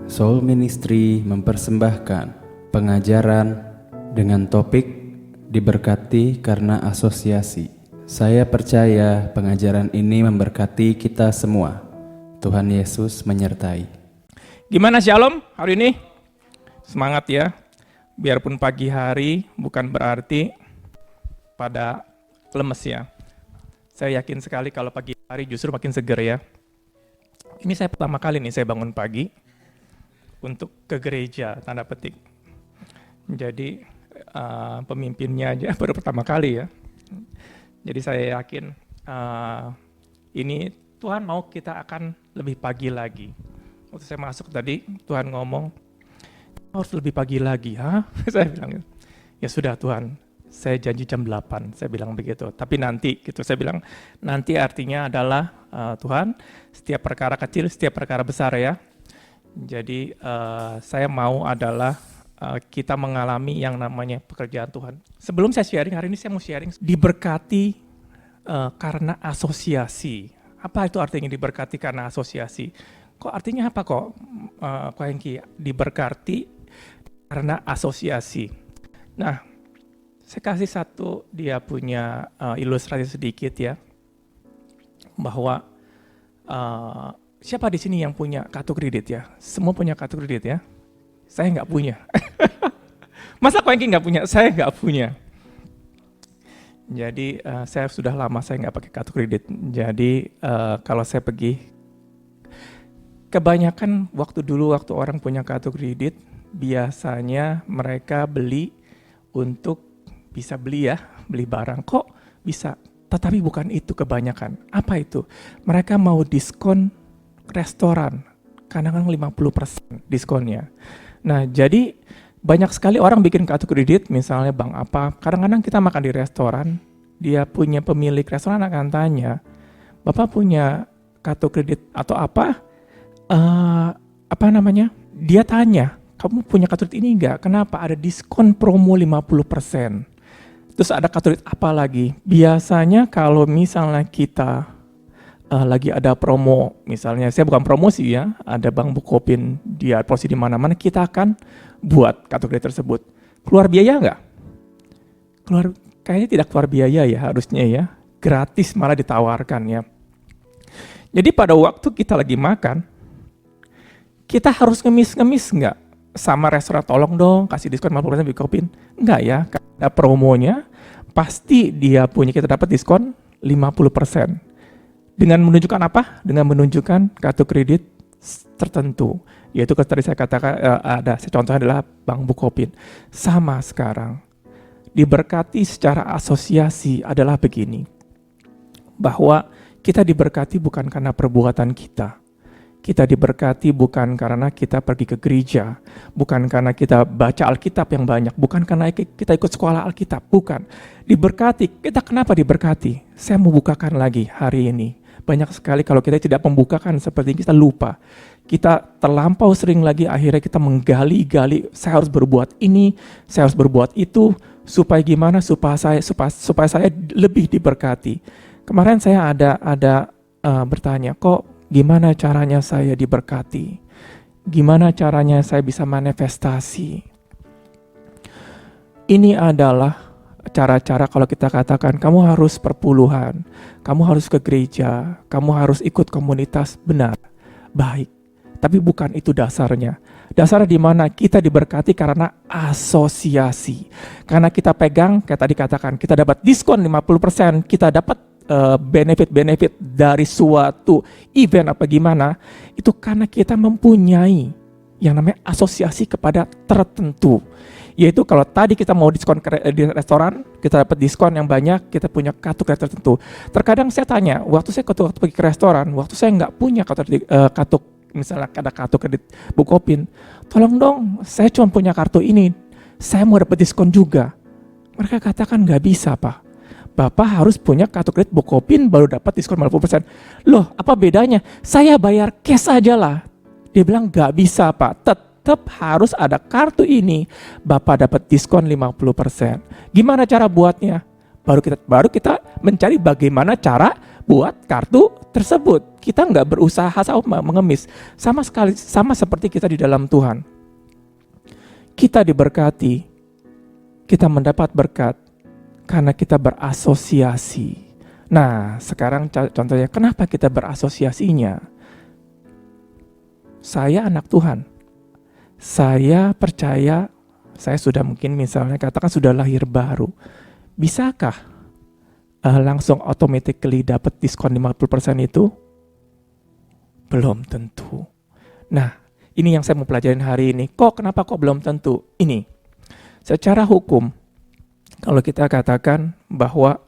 Soul Ministry mempersembahkan pengajaran dengan topik diberkati karena asosiasi. Saya percaya pengajaran ini memberkati kita semua. Tuhan Yesus menyertai. Gimana Shalom hari ini? Semangat ya. Biarpun pagi hari bukan berarti pada lemes ya. Saya yakin sekali kalau pagi hari justru makin seger ya. Ini saya pertama kali nih saya bangun pagi untuk ke gereja, tanda petik. Jadi pemimpinnya aja baru pertama kali ya. Jadi saya yakin ini Tuhan mau kita akan lebih pagi lagi. Waktu saya masuk tadi, Tuhan ngomong, harus lebih pagi lagi, ha? Saya bilang, ya sudah Tuhan, saya janji jam 8, saya bilang begitu. Tapi nanti, gitu, saya bilang, nanti artinya adalah, Tuhan, setiap perkara kecil, setiap perkara besar ya. Jadi saya mau adalah kita mengalami yang namanya pekerjaan Tuhan. Sebelum saya sharing, hari ini saya mau sharing, diberkati karena asosiasi. Apa itu artinya diberkati karena asosiasi? Kok artinya apa kok, Kak Hengki? Diberkati karena asosiasi. Nah, saya kasih satu, dia punya ilustrasi sedikit ya, bahwa siapa di sini yang punya kartu kredit ya? Semua punya kartu kredit ya? Saya nggak punya. Masa Kak Hengki nggak punya? Saya nggak punya. Jadi saya sudah lama saya nggak pakai kartu kredit. Jadi kalau saya pergi, kebanyakan waktu orang punya kartu kredit, biasanya mereka beli untuk bisa beli ya, beli barang. Kok bisa? Tetapi bukan itu kebanyakan. Apa itu? Mereka mau diskon restoran, kadang-kadang 50% diskonnya. Nah, jadi banyak sekali orang bikin kartu kredit, misalnya bank apa, kadang-kadang kita makan di restoran, dia punya pemilik restoran akan tanya, Bapak punya kartu kredit atau apa? Dia tanya, kamu punya kartu kredit ini enggak? Kenapa? Ada diskon promo 50%. Terus ada kartu kredit apa lagi? Biasanya kalau misalnya kita lagi ada promo, misalnya saya bukan promosi ya, ada Bank Bukopin, dia promosi di mana-mana, kita akan buat kartu kredit tersebut. Keluar biaya enggak? Kayaknya tidak keluar biaya ya harusnya ya, gratis malah ditawarkan ya. Jadi pada waktu kita lagi makan, kita harus ngemis-ngemis enggak? Sama restoran, tolong dong kasih diskon 50% Bukopin. Enggak ya, ada promonya, pasti dia punya, kita dapat diskon 50%. Dengan menunjukkan apa? Dengan menunjukkan kartu kredit tertentu. Yaitu tadi saya katakan contohnya adalah Bank Bukopin. Sama sekarang. Diberkati secara asosiasi adalah begini. Bahwa kita diberkati bukan karena perbuatan kita. Kita diberkati bukan karena kita pergi ke gereja, bukan karena kita baca Alkitab yang banyak, bukan karena kita ikut sekolah Alkitab, bukan. Diberkati, kita kenapa diberkati? Saya mau bukakan lagi hari ini. Banyak sekali kalau kita tidak membukakan seperti ini, kita lupa. Kita terlampau sering lagi akhirnya kita menggali-gali, saya harus berbuat ini, saya harus berbuat itu, supaya gimana? Supaya saya lebih diberkati. Kemarin saya ada bertanya, kok gimana caranya saya diberkati? Gimana caranya saya bisa manifestasi? Ini adalah cara-cara kalau kita katakan, kamu harus perpuluhan, kamu harus ke gereja, kamu harus ikut komunitas, benar, baik. Tapi bukan itu dasarnya. Dasarnya di mana kita diberkati karena asosiasi. Karena kita pegang, kayak tadi katakan, kita dapat diskon 50%, kita dapat benefit-benefit dari suatu event apa gimana, itu karena kita mempunyai yang namanya asosiasi kepada tertentu. Yaitu kalau tadi kita mau diskon di restoran, kita dapat diskon yang banyak, kita punya kartu kredit tertentu. Terkadang saya tanya, waktu saya pergi ke restoran, waktu saya nggak punya kartu, misalnya ada kartu kredit Bukopin, tolong dong, saya cuma punya kartu ini, saya mau dapat diskon juga. Mereka katakan nggak bisa Pak. Bapak harus punya kartu kredit Bukopin baru dapat diskon 50%. Loh, apa bedanya? Saya bayar cash aja lah. Dia bilang nggak bisa Pak, tetap harus ada kartu ini, Bapak dapat diskon 50%. Gimana cara buatnya? Baru kita mencari bagaimana cara buat kartu tersebut. Kita nggak berusaha sama mengemis. Sama seperti kita di dalam Tuhan. Kita diberkati, kita mendapat berkat karena kita berasosiasi. Nah, sekarang contohnya kenapa kita berasosiasinya? Saya anak Tuhan. Saya percaya, saya sudah mungkin misalnya katakan sudah lahir baru. Bisakah langsung automatically dapat diskon 50% itu? Belum tentu. Nah, ini yang saya mau pelajarin hari ini. Kenapa belum tentu? Ini, secara hukum, kalau kita katakan bahwa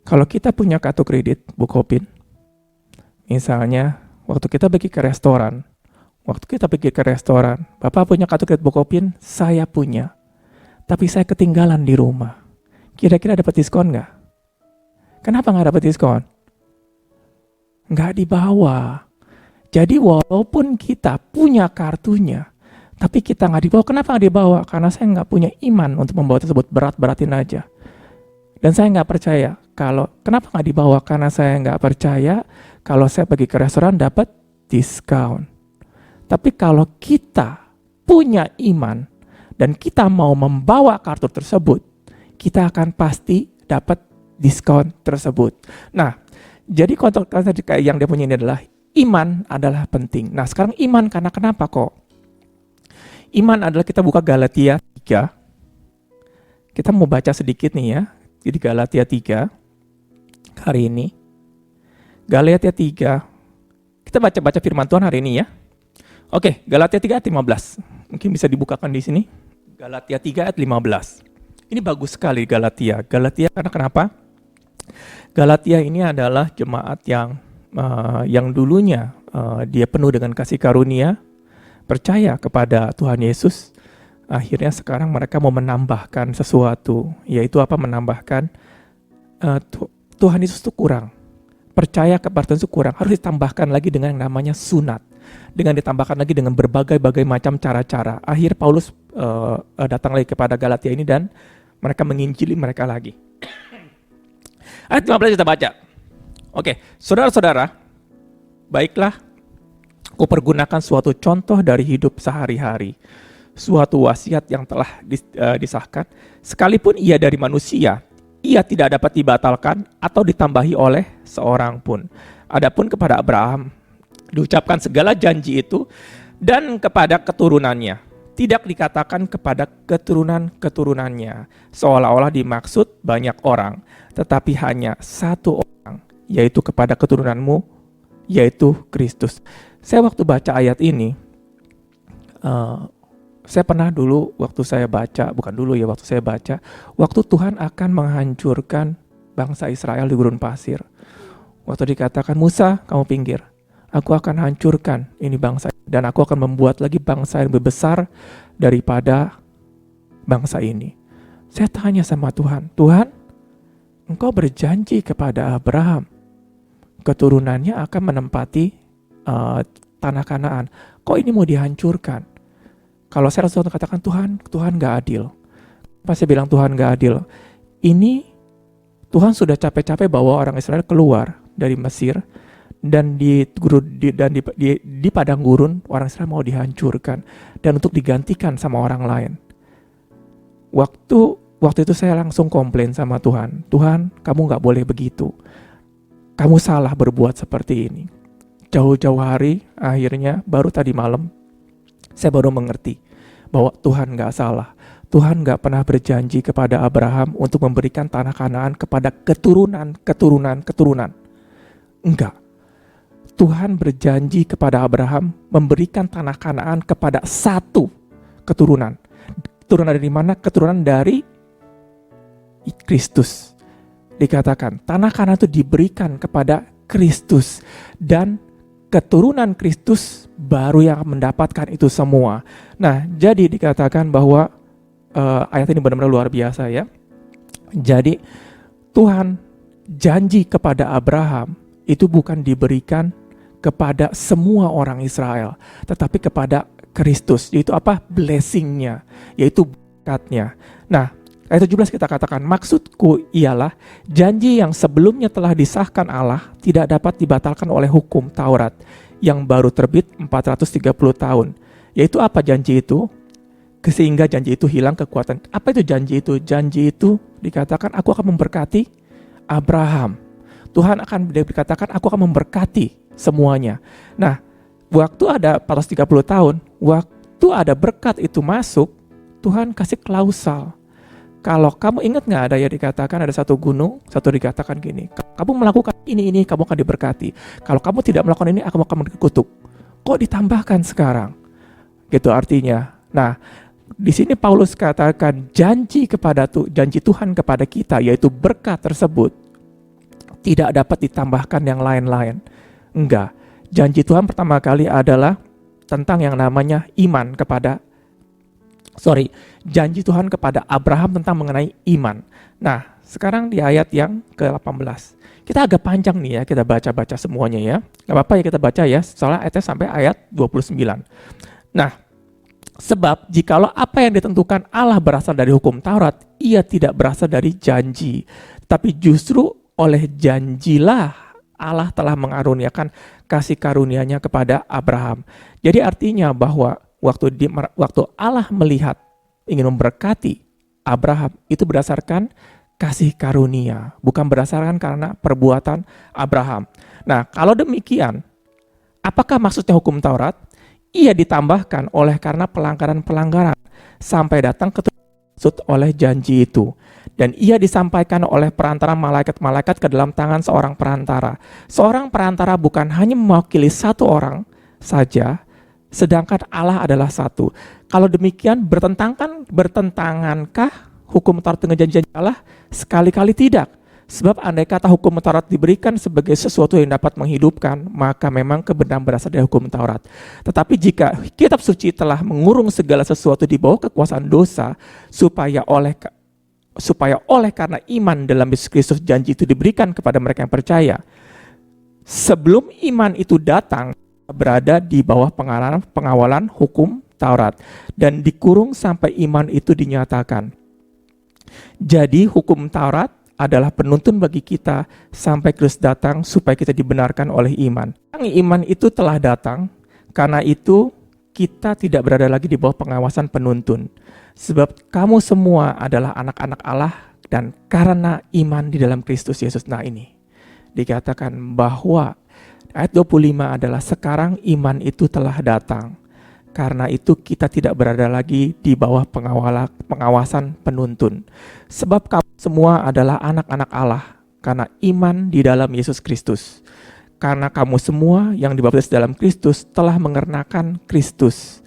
kalau kita punya kartu kredit Bukopin, misalnya waktu kita pergi ke restoran, Bapak punya kartu kredit Bukopin, saya punya. Tapi saya ketinggalan di rumah. Kira-kira dapat diskon nggak? Kenapa nggak dapat diskon? Nggak dibawa. Jadi walaupun kita punya kartunya, tapi kita nggak dibawa. Kenapa nggak dibawa? Karena saya nggak punya iman untuk membawa tersebut. Beratin aja. Dan saya nggak percaya. Kenapa nggak dibawa? Karena saya nggak percaya kalau saya pergi ke restoran dapat diskon. Tapi kalau kita punya iman, dan kita mau membawa kartu tersebut, kita akan pasti dapat diskon tersebut. Nah, jadi konteks yang dia punya ini adalah iman adalah penting. Nah, sekarang iman karena kenapa kok? Iman adalah kita buka Galatia 3. Kita mau baca sedikit nih ya. Jadi Galatia 3 hari ini. Galatia 3. Kita baca firman Tuhan hari ini ya. Oke, Galatia 3 ayat 15. Mungkin bisa dibukakan di sini. Galatia 3 ayat 15. Ini bagus sekali Galatia. Galatia karena kenapa? Galatia ini adalah jemaat yang dulunya dia penuh dengan kasih karunia, percaya kepada Tuhan Yesus. Akhirnya sekarang mereka mau menambahkan sesuatu, yaitu apa? Menambahkan Tuhan Yesus itu kurang. Percaya kepada Tuhan itu kurang, harus ditambahkan lagi dengan yang namanya sunat. Dengan ditambahkan lagi dengan berbagai macam cara-cara. Akhir Paulus datang lagi kepada Galatia ini dan mereka menginjili mereka lagi. Ayat 15 kita baca. Oke, saudara-saudara, baiklah, kupergunakan suatu contoh dari hidup sehari-hari, suatu wasiat yang telah disahkan, sekalipun ia dari manusia, ia tidak dapat dibatalkan atau ditambahi oleh seorang pun. Adapun kepada Abraham, diucapkan segala janji itu, dan kepada keturunannya. Tidak dikatakan kepada keturunan-keturunannya, seolah-olah dimaksud banyak orang, tetapi hanya satu orang, yaitu kepada keturunanmu, yaitu Kristus. Saya waktu baca ayat ini, saya pernah dulu waktu saya baca, waktu Tuhan akan menghancurkan bangsa Israel di gurun pasir. Waktu dikatakan, Musa, kamu pinggir. Aku akan hancurkan ini bangsa, dan aku akan membuat lagi bangsa yang lebih besar daripada bangsa ini. Saya tanya sama Tuhan, Tuhan, Engkau berjanji kepada Abraham, keturunannya akan menempati tanah Kanaan. Kok ini mau dihancurkan? Kalau saya langsung katakan, Tuhan gak adil. Pas saya bilang Tuhan gak adil, ini Tuhan sudah capek-capek bawa orang Israel keluar dari Mesir, dan di padang gurun orang Israel mau dihancurkan dan untuk digantikan sama orang lain. Waktu itu saya langsung komplain sama Tuhan, Tuhan, kamu gak boleh begitu. Kamu salah berbuat seperti ini. Jauh-jauh hari, akhirnya baru tadi malam, saya baru mengerti bahwa Tuhan gak salah. Tuhan gak pernah berjanji kepada Abraham untuk memberikan tanah Kanaan kepada keturunan. Enggak. Tuhan berjanji kepada Abraham memberikan tanah Kanaan kepada satu keturunan. Keturunan dari mana? Keturunan dari Kristus. Dikatakan tanah Kanaan itu diberikan kepada Kristus, dan keturunan Kristus baru yang mendapatkan itu semua. Nah, jadi dikatakan bahwa ayat ini benar-benar luar biasa ya. Jadi Tuhan janji kepada Abraham itu bukan diberikan kepada semua orang Israel, tetapi kepada Kristus, yaitu apa? Blessing-nya, yaitu berkatnya. Nah, Ayat 17 kita katakan, maksudku ialah janji yang sebelumnya telah disahkan Allah tidak dapat dibatalkan oleh hukum Taurat yang baru terbit 430 tahun. Yaitu apa janji itu? Sehingga janji itu hilang kekuatan. Apa itu janji itu? Janji itu dikatakan aku akan memberkati Abraham. Tuhan akan dikatakan aku akan memberkati semuanya. Nah, waktu ada 430 tahun, waktu ada berkat itu masuk, Tuhan kasih klausal. Kalau kamu ingat nggak ada yang dikatakan ada satu gunung, satu dikatakan gini, kamu melakukan ini, kamu akan diberkati. Kalau kamu tidak melakukan ini, aku akan dikutuk. Kok ditambahkan sekarang? Gitu artinya. Nah, di sini Paulus katakan janji Tuhan kepada kita, yaitu berkat tersebut, tidak dapat ditambahkan yang lain-lain. Enggak. Janji Tuhan pertama kali adalah tentang yang namanya iman janji Tuhan kepada Abraham tentang mengenai iman. Nah, sekarang di ayat yang ke-18. Kita agak panjang nih ya, kita baca-baca semuanya ya. Gak apa-apa ya kita baca ya, soalnya ayatnya sampai ayat 29. Nah, sebab jikalau apa yang ditentukan Allah berasal dari hukum Taurat, ia tidak berasal dari janji. Tapi justru oleh janjilah Allah telah mengaruniakan kasih karunia-Nya kepada Abraham. Jadi artinya bahwa waktu Allah melihat ingin memberkati Abraham, itu berdasarkan kasih karunia, bukan berdasarkan karena perbuatan Abraham. Nah, kalau demikian, apakah maksudnya hukum Taurat? Ia ditambahkan oleh karena pelanggaran-pelanggaran sampai datang ke maksud oleh janji itu. Dan ia disampaikan oleh perantara malaikat-malaikat ke dalam tangan seorang perantara. Seorang perantara bukan hanya mewakili satu orang saja, sedangkan Allah adalah satu. Kalau demikian bertentangankah hukum Taurat dengan janji Allah? Sekali-kali tidak. Sebab andai kata hukum Taurat diberikan sebagai sesuatu yang dapat menghidupkan, maka memang kebenaran berasal dari hukum Taurat. Tetapi jika kitab suci telah mengurung segala sesuatu di bawah kekuasaan dosa, supaya oleh karena iman dalam Yesus Kristus janji itu diberikan kepada mereka yang percaya. Sebelum iman itu datang, berada di bawah pengawalan hukum Taurat dan dikurung sampai iman itu dinyatakan. Jadi hukum Taurat adalah penuntun bagi kita sampai Kristus datang supaya kita dibenarkan oleh iman. Iman itu telah datang, karena itu kita tidak berada lagi di bawah pengawasan penuntun. Sebab kamu semua adalah anak-anak Allah dan karena iman di dalam Kristus Yesus. Nah ini dikatakan bahwa ayat 25 adalah sekarang iman itu telah datang. Karena itu kita tidak berada lagi di bawah pengawasan penuntun. Sebab kamu semua adalah anak-anak Allah karena iman di dalam Yesus Kristus. Karena kamu semua yang dibaptis dalam Kristus telah mengenakan Kristus.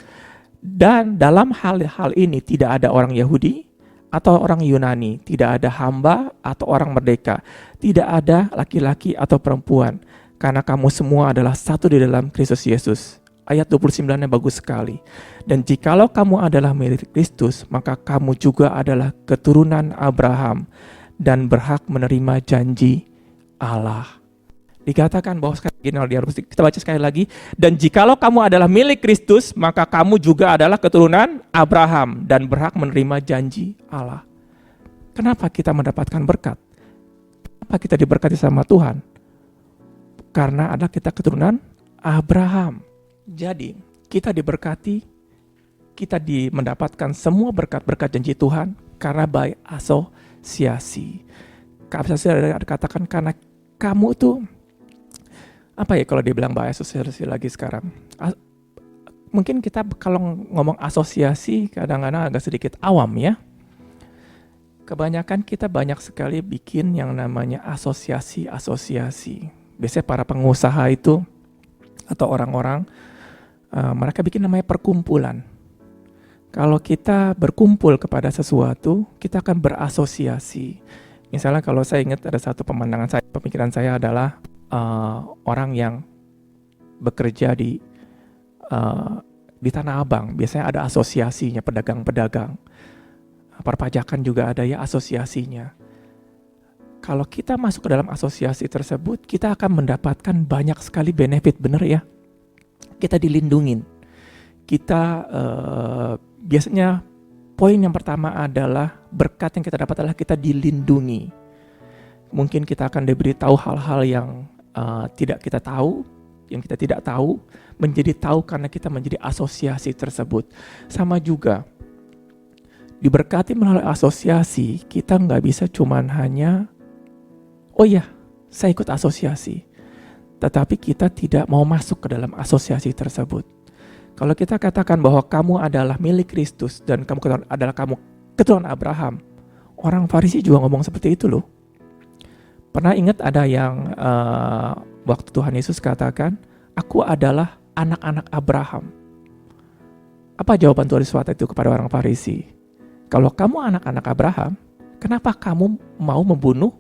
Dan dalam hal ini tidak ada orang Yahudi atau orang Yunani, tidak ada hamba atau orang merdeka, tidak ada laki-laki atau perempuan. Karena kamu semua adalah satu di dalam Kristus Yesus. Ayat 29-nya bagus sekali. Dan jikalau kamu adalah milik Kristus, maka kamu juga adalah keturunan Abraham dan berhak menerima janji Allah. Dikatakan bahwa kita baca sekali lagi. Dan jikalau kamu adalah milik Kristus, maka kamu juga adalah keturunan Abraham dan berhak menerima janji Allah. Kenapa kita mendapatkan berkat? Kenapa kita diberkati sama Tuhan? Karena ada kita keturunan Abraham. Jadi kita diberkati, kita mendapatkan semua berkat-berkat janji Tuhan karena by asosiasi. Asosiasi dikatakan karena kamu tuh apa ya kalau dibilang by asosiasi lagi sekarang? Mungkin kita kalau ngomong asosiasi kadang-kadang agak sedikit awam ya. Kebanyakan kita banyak sekali bikin yang namanya asosiasi. Biasanya para pengusaha itu atau orang-orang mereka bikin namanya perkumpulan. Kalau kita berkumpul kepada sesuatu, kita akan berasosiasi. Misalnya kalau saya ingat ada satu pemikiran saya adalah orang yang bekerja di Tanah Abang. Biasanya ada asosiasinya, pedagang-pedagang. Perpajakan juga ada ya asosiasinya. Kalau kita masuk ke dalam asosiasi tersebut, kita akan mendapatkan banyak sekali benefit, bener ya? Kita dilindungin. Kita biasanya poin yang pertama adalah berkat yang kita dapat adalah kita dilindungi. Mungkin kita akan diberitahu hal-hal yang tidak kita tahu, yang kita tidak tahu, menjadi tahu karena kita menjadi asosiasi tersebut. Sama juga, diberkati melalui asosiasi, kita nggak bisa cuman hanya, oh ya, saya ikut asosiasi. Tetapi kita tidak mau masuk ke dalam asosiasi tersebut. Kalau kita katakan bahwa kamu adalah milik Kristus dan kamu adalah keturunan Abraham, orang Farisi juga ngomong seperti itu loh. Pernah ingat ada yang waktu Tuhan Yesus katakan, aku adalah anak-anak Abraham. Apa jawaban Tuhan Yesus waktu itu kepada orang Farisi? Kalau kamu anak-anak Abraham, kenapa kamu mau membunuh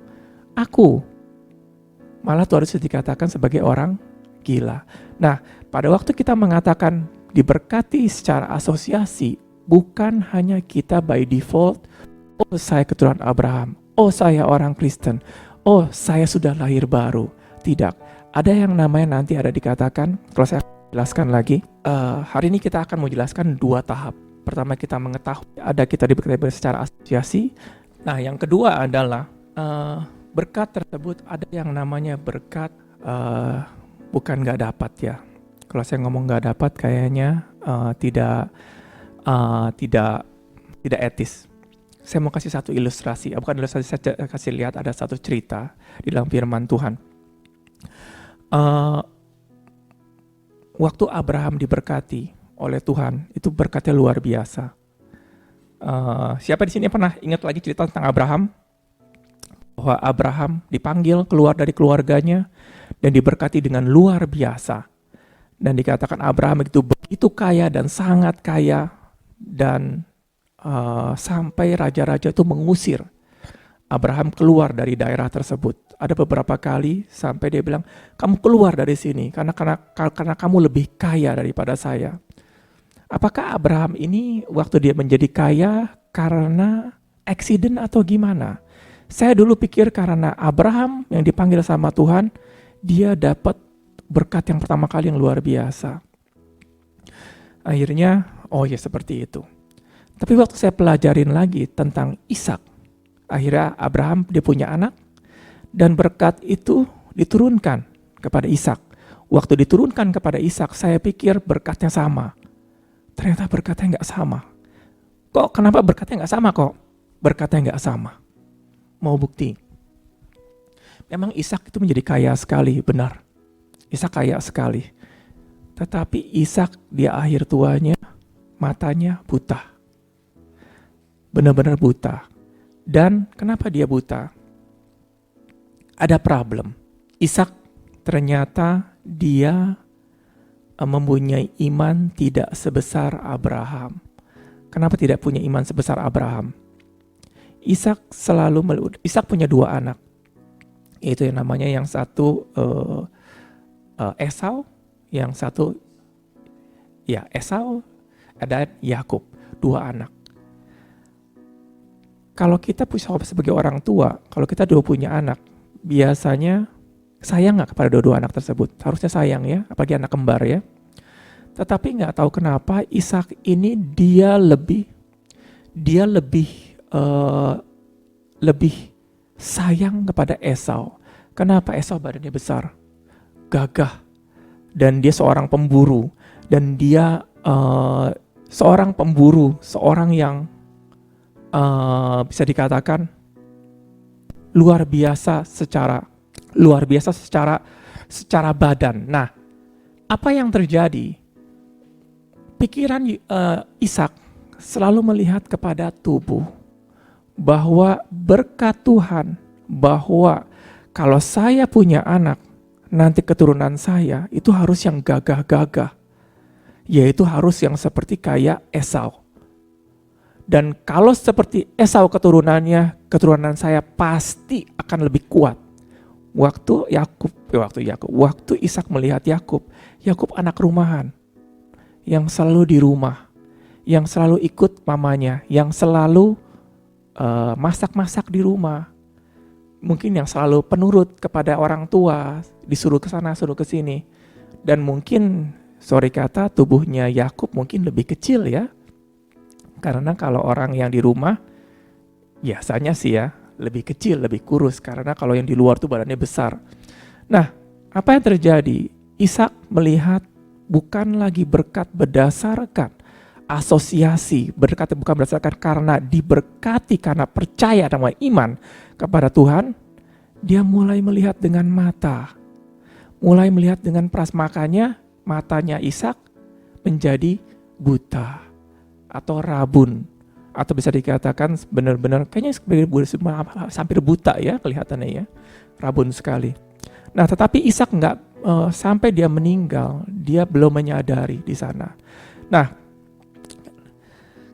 aku? Malah Tuhan Yesus dikatakan sebagai orang gila. Nah, pada waktu kita mengatakan diberkati secara asosiasi, bukan hanya kita by default, oh saya keturunan Abraham, oh saya orang Kristen, oh saya sudah lahir baru. Tidak, ada yang namanya nanti ada dikatakan, kalau saya jelaskan lagi, hari ini kita akan menjelaskan 2 tahap. Pertama kita mengetahui ada kita diberkati secara asosiasi. Nah yang kedua adalah berkat tersebut ada yang namanya berkat bukan gak dapat ya. Kalau saya ngomong gak dapat kayaknya tidak etis. Saya mau kasih satu ilustrasi, bukan ilustrasi, saya kasih lihat ada satu cerita di dalam firman Tuhan. Waktu Abraham diberkati oleh Tuhan, itu berkatnya luar biasa. Siapa di sini pernah ingat lagi cerita tentang Abraham? Bahwa Abraham dipanggil keluar dari keluarganya dan diberkati dengan luar biasa. Dan dikatakan Abraham itu begitu kaya dan sangat kaya dan sampai raja-raja itu mengusir Abraham keluar dari daerah tersebut. Ada beberapa kali sampai dia bilang, kamu keluar dari sini karena kamu lebih kaya daripada saya. Apakah Abraham ini waktu dia menjadi kaya karena accident atau gimana? Saya dulu pikir karena Abraham yang dipanggil sama Tuhan, dia dapat berkat yang pertama kali yang luar biasa. Akhirnya, oh ya seperti itu. Tapi waktu saya pelajarin lagi tentang Ishak, akhirnya Abraham dia punya anak, dan berkat itu diturunkan kepada Ishak. Waktu diturunkan kepada Ishak, saya pikir berkatnya sama. Ternyata berkatnya nggak sama. Kok kenapa berkatnya nggak sama kok? Berkatnya nggak sama. Mau bukti? Memang Ishak itu menjadi kaya sekali, benar. Ishak kaya sekali. Tetapi Ishak di akhir tuanya, matanya buta. Benar-benar buta. Dan kenapa dia buta? Ada problem. Ishak ternyata dia mempunyai iman tidak sebesar Abraham. Kenapa tidak punya iman sebesar Abraham? Ishak punya 2 anak. Yaitu yang namanya yang satu Esau, yang satu Esau, ada Yakub, 2 anak. Kalau kita sebagai orang tua, kalau kita punya anak, biasanya sayang nggak kepada dua anak tersebut? Harusnya sayang ya, apalagi anak kembar ya. Tetapi nggak tahu kenapa Ishak ini dia lebih sayang kepada Esau. Kenapa? Esau badannya besar, gagah, dan dia seorang pemburu, dan dia seorang yang bisa dikatakan luar biasa secara badan. Nah, apa yang terjadi? Pikiran Ishak selalu melihat kepada tubuh, bahwa berkat Tuhan, bahwa kalau saya punya anak, nanti keturunan saya itu harus yang gagah-gagah, yaitu harus yang seperti kayak Esau. Dan kalau seperti Esau keturunan saya pasti akan lebih kuat. Waktu Ishak melihat Yakub anak rumahan, yang selalu di rumah, yang selalu ikut mamanya, yang selalu masak-masak di rumah. Mungkin yang selalu penurut kepada orang tua, disuruh ke sana, suruh ke sini. Dan mungkin, tubuhnya Yakub mungkin lebih kecil ya. Karena kalau orang yang di rumah, Biasanya sih ya, lebih kecil, lebih kurus, karena kalau yang di luar tuh badannya besar. Nah, apa yang terjadi? Ishak melihat bukan lagi berkat berdasarkan asosiasi, berkat bukan berdasarkan karena diberkati, karena percaya dan iman kepada Tuhan. Dia mulai melihat dengan mata, mulai melihat dengan makanya matanya Ishak menjadi buta atau rabun, atau bisa dikatakan benar-benar kayaknya hampir buta ya kelihatannya ya, rabun sekali. Nah, tetapi Ishak sampai dia meninggal, dia belum menyadari di sana. Nah,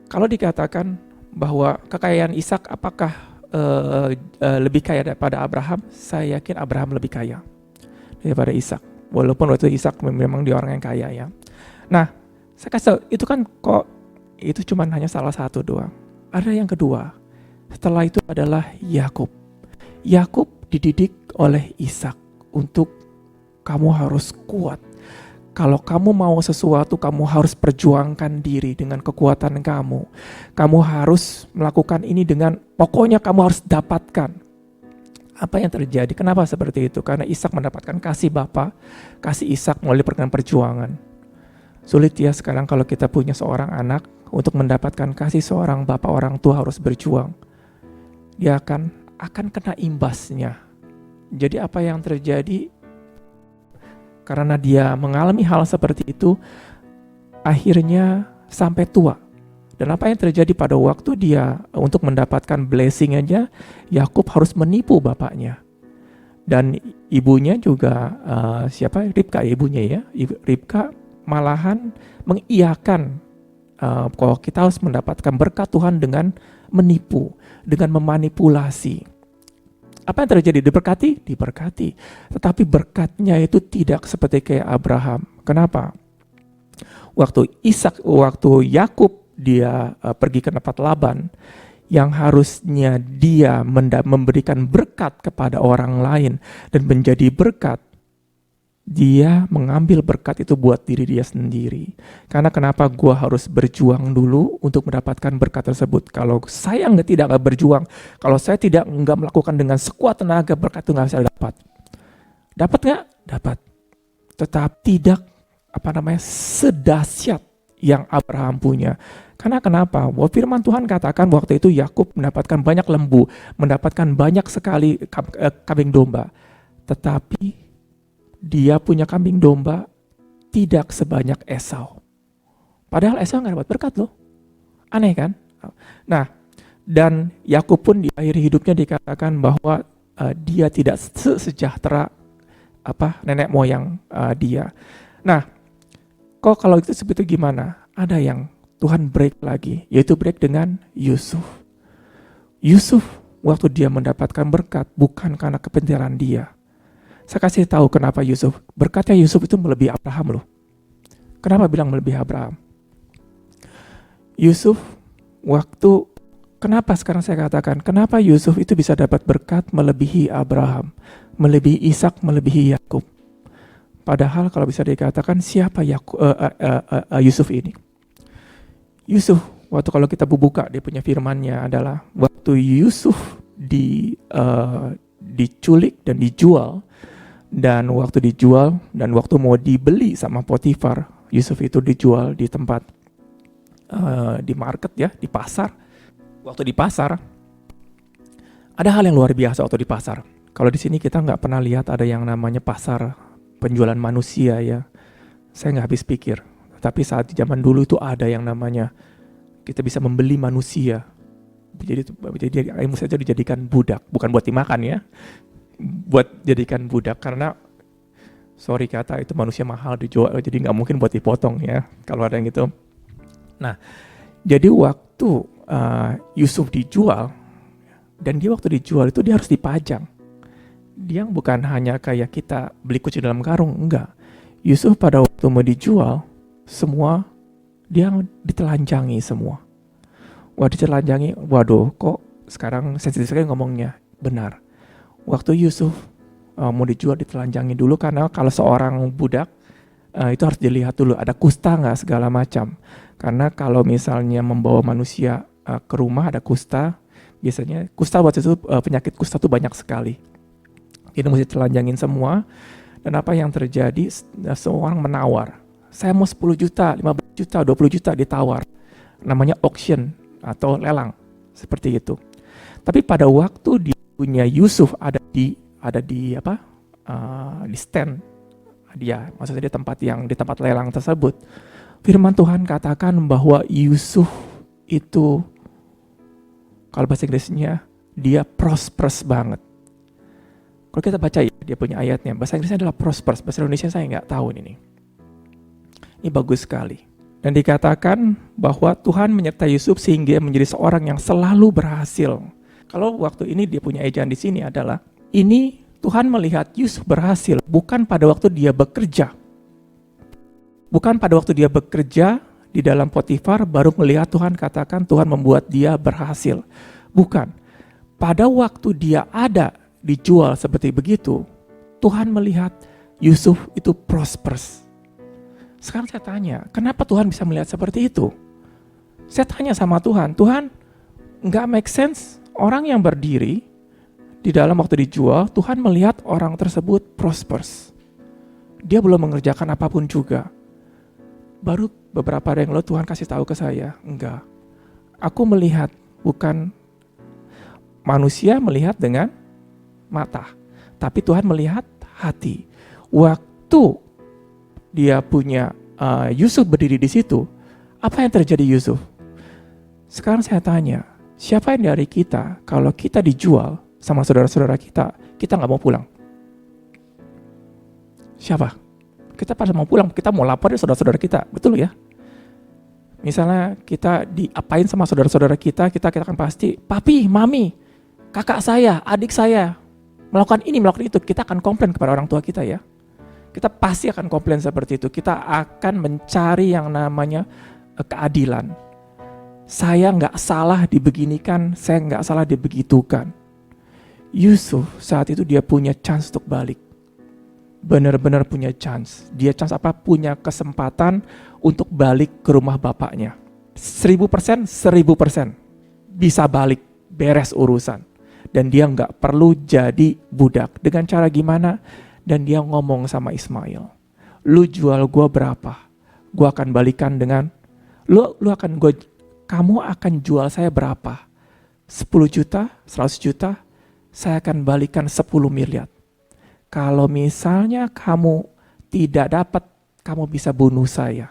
kalau dikatakan bahwa kekayaan Ishak apakah lebih kaya daripada Abraham, saya yakin Abraham lebih kaya daripada Ishak. Walaupun waktu Ishak memang dia orang yang kaya ya. Nah, saya kasih itu kan kok itu cuma hanya salah satu doang. Ada yang kedua. Setelah itu adalah Yakub. Yakub dididik oleh Ishak untuk kamu harus kuat. Kalau kamu mau sesuatu, kamu harus perjuangkan diri dengan kekuatan kamu. Kamu harus melakukan ini dengan, pokoknya kamu harus dapatkan. Apa yang terjadi? Kenapa seperti itu? Karena Ishak mendapatkan kasih Bapa, kasih Ishak melalui perjuangan. Sulit ya sekarang kalau kita punya seorang anak, untuk mendapatkan kasih seorang Bapa, orang tua harus berjuang. Dia akan kena imbasnya. Jadi apa yang terjadi? Karena dia mengalami hal seperti itu, akhirnya sampai tua. Dan apa yang terjadi pada waktu dia untuk mendapatkan blessing aja, Yakub harus menipu bapaknya. Dan ibunya juga, Ribka ibunya ya, Ribka malahan mengiyakan kalau kita harus mendapatkan berkat Tuhan dengan menipu, dengan memanipulasi. Apa yang terjadi? Diberkati. Tetapi berkatnya itu tidak seperti kayak Abraham. Kenapa? Waktu Yakub dia pergi ke tempat Laban, yang harusnya dia memberikan berkat kepada orang lain dan menjadi berkat, dia mengambil berkat itu buat diri dia sendiri. Karena kenapa gua harus berjuang dulu untuk mendapatkan berkat tersebut? Kalau saya tidak berjuang, kalau saya tidak melakukan dengan sekuat tenaga, berkat itu nggak bisa dapat. Dapat nggak? Dapat. Tetapi tidak sedahsyat yang Abraham punya. Karena kenapa? Firman Tuhan katakan waktu itu Yakub mendapatkan banyak lembu, mendapatkan banyak sekali kambing domba. Tetapi dia punya kambing domba tidak sebanyak Esau. Padahal Esau nggak dapat berkat loh. Aneh kan? Nah, dan Yakub pun di akhir hidupnya dikatakan bahwa dia tidak sejahtera nenek moyang dia. Nah, kok kalau itu seperti gimana? Ada yang Tuhan break lagi, yaitu break dengan Yusuf. Yusuf waktu dia mendapatkan berkat bukan karena kepentingan dia. Saya kasih tahu kenapa Yusuf. Berkatnya Yusuf itu melebihi Abraham loh. Kenapa bilang melebihi Abraham? Yusuf kenapa sekarang saya katakan, kenapa Yusuf itu bisa dapat berkat melebihi Abraham, melebihi Ishak, melebihi Yakub? Padahal kalau bisa dikatakan siapa Yusuf ini? Yusuf, waktu kalau kita buka dia punya firmannya adalah waktu Yusuf diculik dan dijual, dan waktu dijual dan waktu mau dibeli sama Potifar, Yusuf itu dijual di tempat di market ya, di pasar. Waktu di pasar ada hal yang luar biasa waktu di pasar. Kalau di sini kita nggak pernah lihat ada yang namanya pasar penjualan manusia ya. Saya nggak habis pikir. Tapi saat di zaman dulu itu ada yang namanya kita bisa membeli manusia. Jadi saja dijadikan budak, bukan buat dimakan ya. Buat jadikan budak, karena sorry kata itu manusia mahal dijual, jadi nggak mungkin buat dipotong ya kalau ada yang gitu. Nah, jadi waktu Yusuf dijual, dan dia waktu dijual itu dia harus dipajang. Dia bukan hanya kayak kita beli kucing dalam karung, enggak. Yusuf pada waktu mau dijual, semua dia ditelanjangi semua. Ditelanjangi, waduh kok sekarang sensitif sekali ngomongnya, benar. Waktu Yusuf mau dijual ditelanjangi dulu, karena kalau seorang budak itu harus dilihat dulu ada kusta nggak segala macam. Karena kalau misalnya membawa manusia ke rumah ada kusta, Biasanya kusta waktu itu penyakit kusta tuh banyak sekali. Dia mesti telanjangin semua. Dan apa yang terjadi, seorang menawar. Saya mau 10 juta, 15 juta, 20 juta ditawar. Namanya auction atau lelang. Seperti itu. Tapi pada waktu dia punya Yusuf ada di stand dia, maksudnya di tempat lelang tersebut. Firman Tuhan katakan bahwa Yusuf itu, kalau bahasa Inggrisnya, dia prosperous banget. Kalau kita baca ya, dia punya ayatnya, bahasa Inggrisnya adalah prosperous, bahasa Indonesia saya nggak tahu ini. Ini bagus sekali. Dan dikatakan bahwa Tuhan menyertai Yusuf sehingga menjadi seorang yang selalu berhasil. Kalau waktu ini dia punya ejaan di sini adalah, ini Tuhan melihat Yusuf berhasil bukan pada waktu dia bekerja. Bukan pada waktu dia bekerja di dalam Potifar baru melihat Tuhan katakan Tuhan membuat dia berhasil. Bukan. Pada waktu dia ada dijual seperti begitu, Tuhan melihat Yusuf itu prosperous. Sekarang saya tanya, kenapa Tuhan bisa melihat seperti itu? Saya tanya sama Tuhan, Tuhan, nggak make sense orang yang berdiri di dalam waktu dijual, Tuhan melihat orang tersebut prosperous. Dia belum mengerjakan apapun juga. Baru beberapa hari yang lalu Tuhan kasih tahu ke saya, enggak. Aku melihat, bukan manusia melihat dengan mata, tapi Tuhan melihat hati. Waktu dia punya Yusuf berdiri di situ, apa yang terjadi Yusuf? Sekarang saya tanya, siapa yang dari kita kalau kita dijual sama saudara-saudara kita nggak mau pulang? Siapa? Kita pada mau pulang, kita mau lapor ya saudara-saudara kita, betul ya? Misalnya kita diapain sama saudara-saudara kita akan pasti, papi, mami, kakak saya, adik saya, melakukan ini, melakukan itu, kita akan komplain kepada orang tua kita ya. Kita pasti akan komplain seperti itu. Kita akan mencari yang namanya keadilan. Saya nggak salah dibeginikan, saya nggak salah dibegitukan. Yusuf saat itu dia punya chance untuk balik. Benar-benar punya chance. Dia chance apa? Punya kesempatan untuk balik ke rumah bapaknya. 1000%, 1000%. Bisa balik, beres urusan. Dan dia nggak perlu jadi budak. Dengan cara gimana? Dan dia ngomong sama Ismail, lu jual gua berapa? Gua akan balikan dengan, kamu akan jual saya berapa? 10 juta, 100 juta, saya akan balikan 10 miliar. Kalau misalnya kamu tidak dapat, kamu bisa bunuh saya.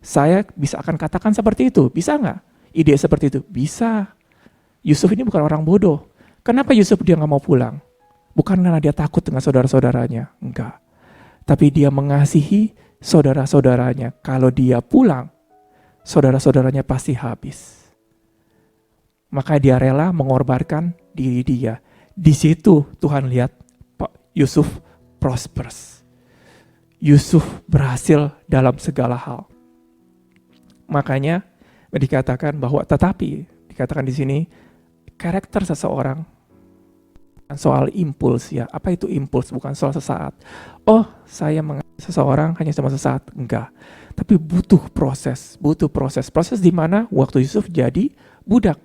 Saya bisa akan katakan seperti itu, bisa nggak? Ide seperti itu, bisa. Yusuf ini bukan orang bodoh. Kenapa Yusuf dia nggak mau pulang? Bukan karena dia takut dengan saudara-saudaranya, enggak. Tapi dia mengasihi saudara-saudaranya. Kalau dia pulang, saudara-saudaranya pasti habis. Maka dia rela mengorbankan diri dia. Di situ Tuhan lihat Yusuf prosperous. Yusuf berhasil dalam segala hal. Makanya dikatakan bahwa, tetapi dikatakan di sini, karakter seseorang soal impuls ya. Apa itu impuls? Bukan soal sesaat. Oh, saya mengasihi seseorang hanya cuma sesaat. Enggak. Tapi butuh proses. Proses di mana waktu Yusuf jadi budak.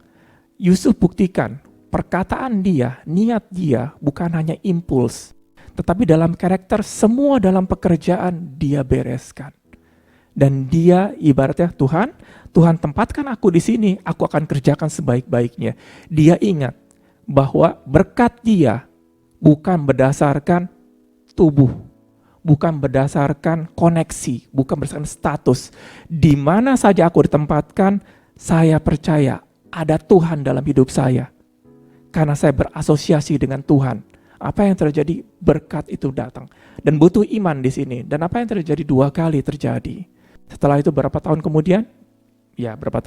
Yusuf buktikan perkataan dia, niat dia bukan hanya impuls. Tetapi dalam karakter, semua dalam pekerjaan dia bereskan. Dan dia ibaratnya, Tuhan tempatkan aku di sini, aku akan kerjakan sebaik-baiknya. Dia ingat bahwa berkat dia bukan berdasarkan tubuh, bukan berdasarkan koneksi, bukan berdasarkan status. Di mana saja aku ditempatkan, saya percaya ada Tuhan dalam hidup saya. Karena saya berasosiasi dengan Tuhan. Apa yang terjadi? Berkat itu datang. Dan butuh iman di sini. Dan apa yang terjadi 2 kali terjadi. Setelah itu berapa tahun kemudian? Ya, berapa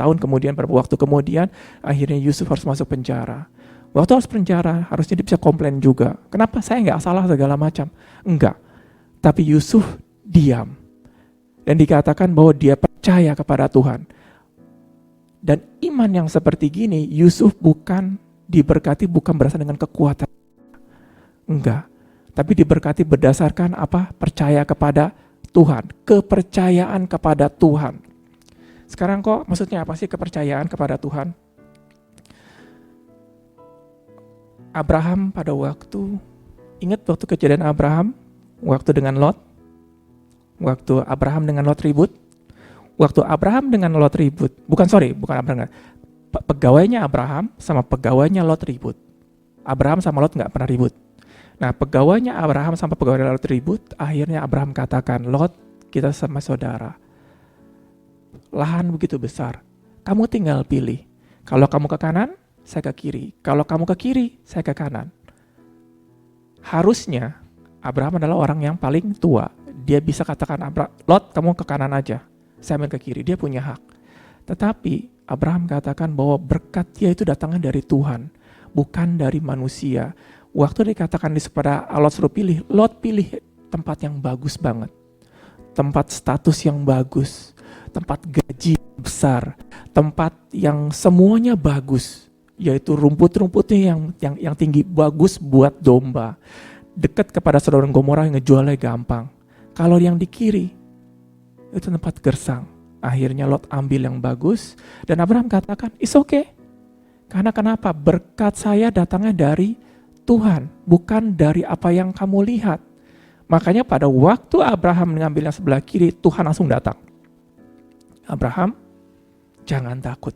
waktu kemudian, akhirnya Yusuf harus masuk penjara. Waktu harus penjara, harusnya dia bisa komplain juga. Kenapa saya nggak salah segala macam? Enggak. Tapi Yusuf diam. Dan dikatakan bahwa dia percaya kepada Tuhan. Dan iman yang seperti gini, Yusuf diberkati bukan berdasarkan dengan kekuatan. Enggak. Tapi diberkati berdasarkan apa? Percaya kepada Tuhan. Kepercayaan kepada Tuhan. Sekarang kok maksudnya apa sih kepercayaan kepada Tuhan? Abraham pada ingat waktu kejadian Abraham, waktu dengan Lot, waktu Abraham dengan Lot ribut, bukan Abraham, pegawainya Abraham sama pegawainya Lot ribut. Abraham sama Lot nggak pernah ribut. Nah, pegawainya Abraham sama pegawainya Lot ribut, akhirnya Abraham katakan, Lot, kita sama saudara. Lahan begitu besar, kamu tinggal pilih. Kalau kamu ke kanan, saya ke kiri. Kalau kamu ke kiri, saya ke kanan. Harusnya Abraham adalah orang yang paling tua. Dia bisa katakan, Lot, kamu ke kanan aja, saya main ke kiri. Dia punya hak. Tetapi Abraham katakan bahwa berkat dia itu datangnya dari Tuhan, bukan dari manusia. Waktu dikatakan kepada Lot suruh pilih, Lot pilih tempat yang bagus banget. Tempat status yang bagus, tempat gaji besar, tempat yang semuanya bagus, yaitu rumput-rumputnya yang tinggi, bagus buat domba. Dekat kepada Sodom Gomora yang ngejualnya gampang. Kalau yang di kiri, itu tempat gersang. Akhirnya Lot ambil yang bagus, dan Abraham katakan, it's okay. Karena kenapa? Berkat saya datangnya dari Tuhan, bukan dari apa yang kamu lihat. Makanya pada waktu Abraham mengambil yang sebelah kiri, Tuhan langsung datang. Abraham, jangan takut.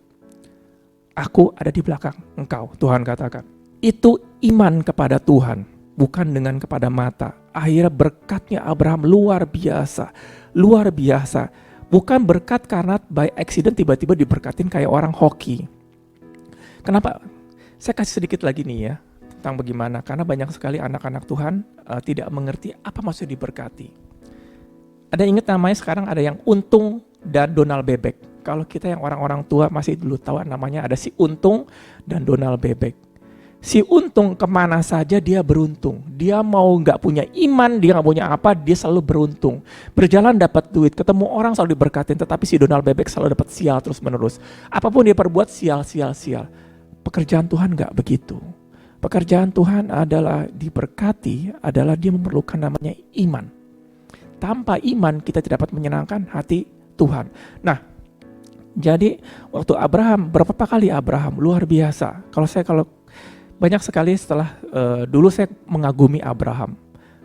Aku ada di belakang engkau, Tuhan katakan. Itu iman kepada Tuhan, bukan dengan kepada mata. Akhirnya berkatnya Abraham luar biasa. Luar biasa. Bukan berkat karena by accident tiba-tiba diberkatin kayak orang hoki. Kenapa? Saya kasih sedikit lagi nih ya, tentang bagaimana. Karena banyak sekali anak-anak Tuhan tidak mengerti apa maksud diberkati. Ada ingat namanya sekarang ada yang untung dan Donald bebek. Kalau kita yang orang-orang tua masih dulu tahu namanya ada si untung dan Donald bebek. Si untung kemana saja dia beruntung. Dia mau nggak punya iman, dia nggak punya apa, dia selalu beruntung. Berjalan dapat duit, ketemu orang selalu diberkatin. Tetapi si Donald bebek selalu dapat sial terus menerus. Apapun dia perbuat sial. Pekerjaan Tuhan nggak begitu. Pekerjaan Tuhan adalah diberkati, adalah dia memerlukan namanya iman. Tanpa iman kita tidak dapat menyenangkan hati Tuhan. Nah, jadi waktu Abraham, berapa kali Abraham luar biasa. Kalau banyak sekali setelah dulu saya mengagumi Abraham,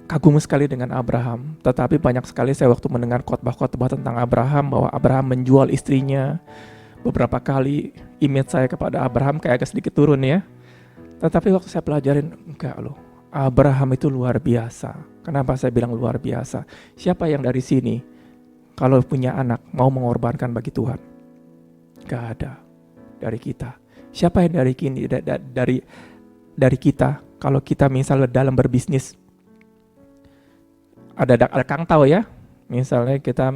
kagum sekali dengan Abraham. Tetapi banyak sekali saya waktu mendengar khotbah-khotbah tentang Abraham, bahwa Abraham menjual istrinya. Beberapa kali image saya kepada Abraham kayak agak sedikit turun ya. Tetapi waktu saya pelajarin, enggak loh, Abraham itu luar biasa. Kenapa saya bilang luar biasa? Siapa yang dari sini kalau punya anak mau mengorbankan bagi Tuhan? Gak ada dari kita. Siapa yang dari kita kalau kita misalnya dalam berbisnis, ada Kang tahu ya, misalnya kita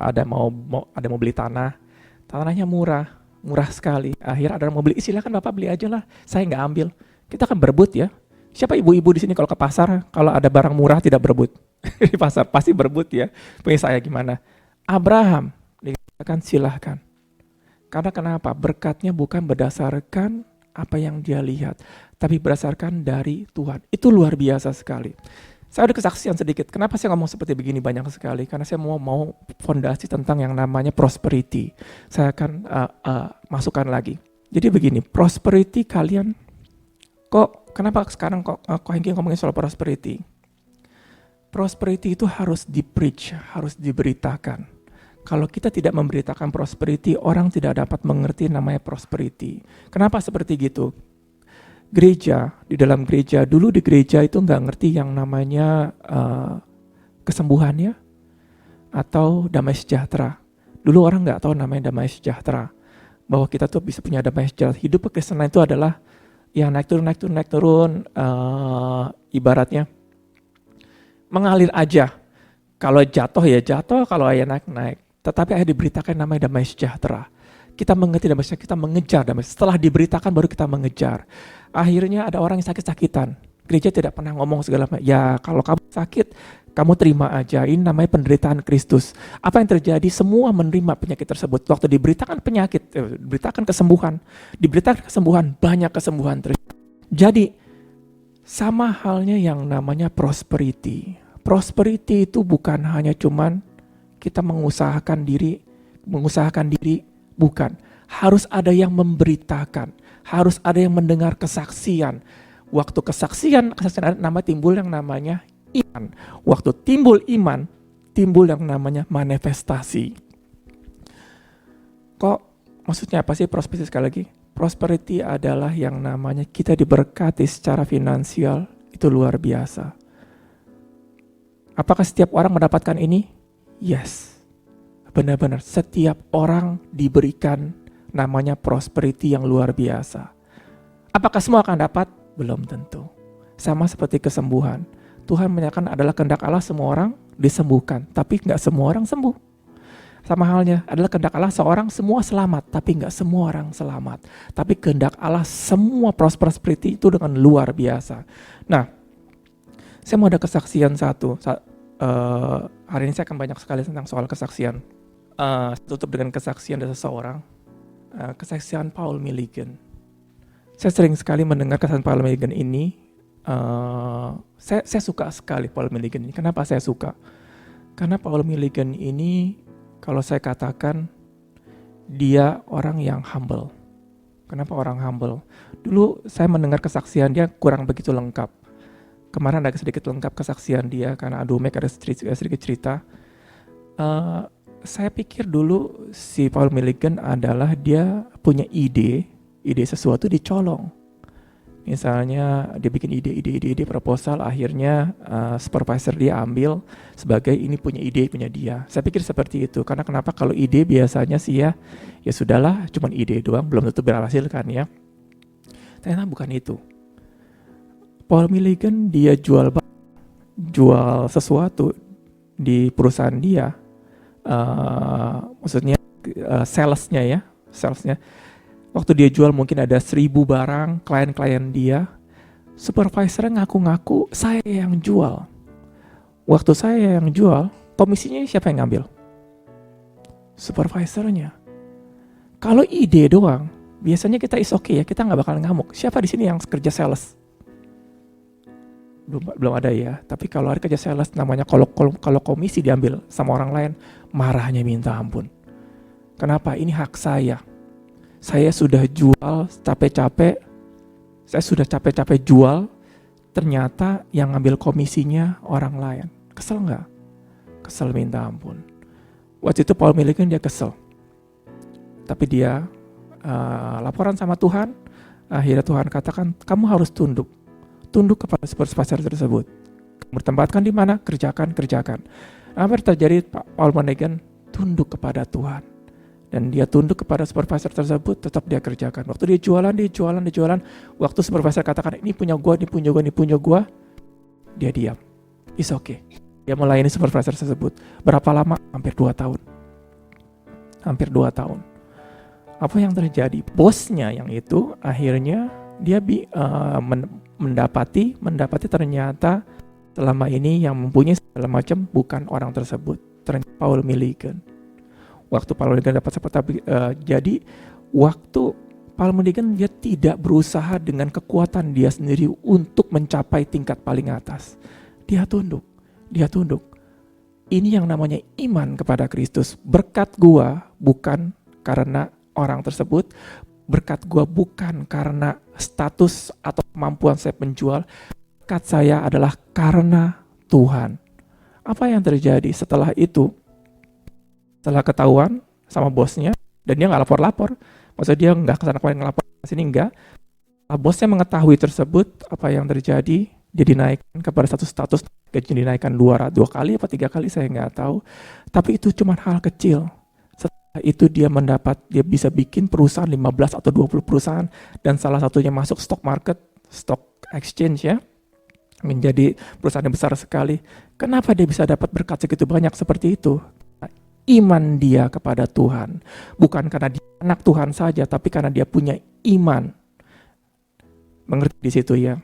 ada mau beli tanahnya murah sekali. Akhirnya ada mau beli, silakan Bapak beli aja lah, saya nggak ambil. Kita akan berebut ya. Siapa ibu-ibu di sini kalau ke pasar, kalau ada barang murah tidak berebut di pasar pasti berebut ya. Punya saya gimana? Abraham dikatakan silahkan. Karena kenapa? Berkatnya bukan berdasarkan apa yang dia lihat, tapi berdasarkan dari Tuhan. Itu luar biasa sekali. Saya ada kesaksian sedikit. Kenapa saya ngomong seperti begini banyak sekali? Karena saya mau fondasi tentang yang namanya prosperity. Saya akan masukkan lagi. Jadi begini, prosperity kalian, kenapa sekarang kok Hengki ngomongin soal prosperity? Prosperity itu harus di-preach, harus diberitakan. Kalau kita tidak memberitakan prosperity, orang tidak dapat mengerti namanya prosperity. Kenapa seperti gitu? Gereja, di dalam gereja, dulu di gereja itu nggak ngerti yang namanya kesembuhannya atau damai sejahtera. Dulu orang nggak tahu namanya damai sejahtera. Bahwa kita tuh bisa punya damai sejahtera. Hidup kekristenan itu adalah yang naik turun, ibaratnya mengalir aja. Kalau jatuh ya jatuh, kalau ayah naik. Tetapi ayah diberitakan namanya damai sejahtera. Kita mengerti damai sejahtera, kita mengejar damai. Setelah diberitakan baru kita mengejar. Akhirnya ada orang yang sakit-sakitan. Gereja tidak pernah ngomong segala macam. Ya kalau kamu sakit, kamu terima aja. Ini namanya penderitaan Kristus. Apa yang terjadi? Semua menerima penyakit tersebut. Waktu diberitakan penyakit, diberitakan kesembuhan, banyak kesembuhan terjadi. Jadi sama halnya yang namanya prosperity. Prosperity itu bukan hanya cuman kita mengusahakan diri, bukan. Harus ada yang memberitakan. harus ada yang mendengar kesaksian. Waktu kesaksian ada nama timbul yang namanya iman. Waktu timbul iman, timbul yang namanya manifestasi. Kok maksudnya apa sih prosperity sekali lagi? Prosperity adalah yang namanya kita diberkati secara finansial, itu luar biasa. Apakah setiap orang mendapatkan ini? Yes. Benar-benar setiap orang diberikan namanya prosperity yang luar biasa. Apakah semua akan dapat? Belum tentu. Sama seperti kesembuhan. Tuhan menyatakan adalah kehendak Allah semua orang disembuhkan, tapi nggak semua orang sembuh. Sama halnya adalah kehendak Allah seorang semua selamat, tapi nggak semua orang selamat. Tapi kehendak Allah semua prosperity itu dengan luar biasa. Nah, saya mau ada kesaksian satu. Hari ini saya akan banyak sekali tentang soal kesaksian. Tutup dengan kesaksian dari seseorang. Kesaksian Paul Milligan. Saya sering sekali mendengar kesaksian Paul Milligan ini. Saya suka sekali Paul Milligan ini. Kenapa saya suka? Karena Paul Milligan ini, kalau saya katakan, dia orang yang humble. Kenapa orang humble? Dulu saya mendengar kesaksian dia kurang begitu lengkap. Kemarin agak sedikit lengkap kesaksian dia, karena Adumek ada sedikit cerita. Saya pikir dulu si Paul Milligan adalah dia punya ide sesuatu dicolong. Misalnya dia bikin ide proposal, akhirnya supervisor dia ambil sebagai ini punya dia. Saya pikir seperti itu, karena kenapa kalau ide biasanya sih ya sudahlah, cuman ide doang, belum tentu berhasil kan ya. Ternyata bukan itu. Paul Milligan dia jual sesuatu di perusahaan dia, maksudnya salesnya. Waktu dia jual mungkin ada 1.000 barang, klien-klien dia, supervisornya ngaku-ngaku saya yang jual. Waktu saya yang jual, komisinya siapa yang ngambil? Supervisornya. Kalau ide doang, biasanya kita is okay ya, kita nggak bakal ngamuk. Siapa di sini yang kerja sales? Belum ada ya. Tapi kalau ada kerja sales, namanya kalau komisi diambil sama orang lain, marahnya minta ampun. Kenapa? Ini hak saya. Saya sudah jual capek-capek, jual, ternyata yang ngambil komisinya orang lain. Kesel nggak? Kesel minta ampun. Waktu itu Paul Milligan dia kesel. Tapi dia laporan sama Tuhan, akhirnya Tuhan katakan, kamu harus tunduk kepada supervisor tersebut. Bertempatkan di mana? Kerjakan. Apa yang terjadi? Paul Milligan tunduk kepada Tuhan. Dan dia tunduk kepada supervisor tersebut, tetap dia kerjakan. Waktu dia jualan. Waktu supervisor katakan, ini punya gua, dia diam. It's okay. Dia melayani supervisor tersebut. Berapa lama? Hampir 2 tahun. Apa yang terjadi? Bosnya yang itu, akhirnya dia mendapati ternyata selama ini yang mempunyai segala macam bukan orang tersebut. Ternyata Paul Milligan. Waktu Paul Milligan dapat jadi waktu Paul Milligan dia tidak berusaha dengan kekuatan dia sendiri untuk mencapai tingkat paling atas. Dia tunduk. Ini yang namanya iman kepada Kristus. Berkat gua bukan karena orang tersebut, berkat gua bukan karena status atau kemampuan saya penjual. Berkat saya adalah karena Tuhan. Apa yang terjadi setelah itu? Setelah ketahuan sama bosnya, dan dia nggak lapor-lapor, maksudnya dia nggak kesana kemarin ngelapor sini nggak. Bosnya mengetahui tersebut, apa yang terjadi, dia dinaikkan kepada satu status, gaji dinaikkan 2 kali apa 3 kali saya nggak tahu. Tapi itu cuma hal kecil. Setelah itu dia bisa bikin perusahaan 15 atau 20 perusahaan, dan salah satunya masuk stock market, stock exchange ya, menjadi perusahaan yang besar sekali. Kenapa dia bisa dapat berkat segitu banyak seperti itu? Iman dia kepada Tuhan. Bukan karena dia anak Tuhan saja, tapi karena dia punya iman. Mengerti di situ ya.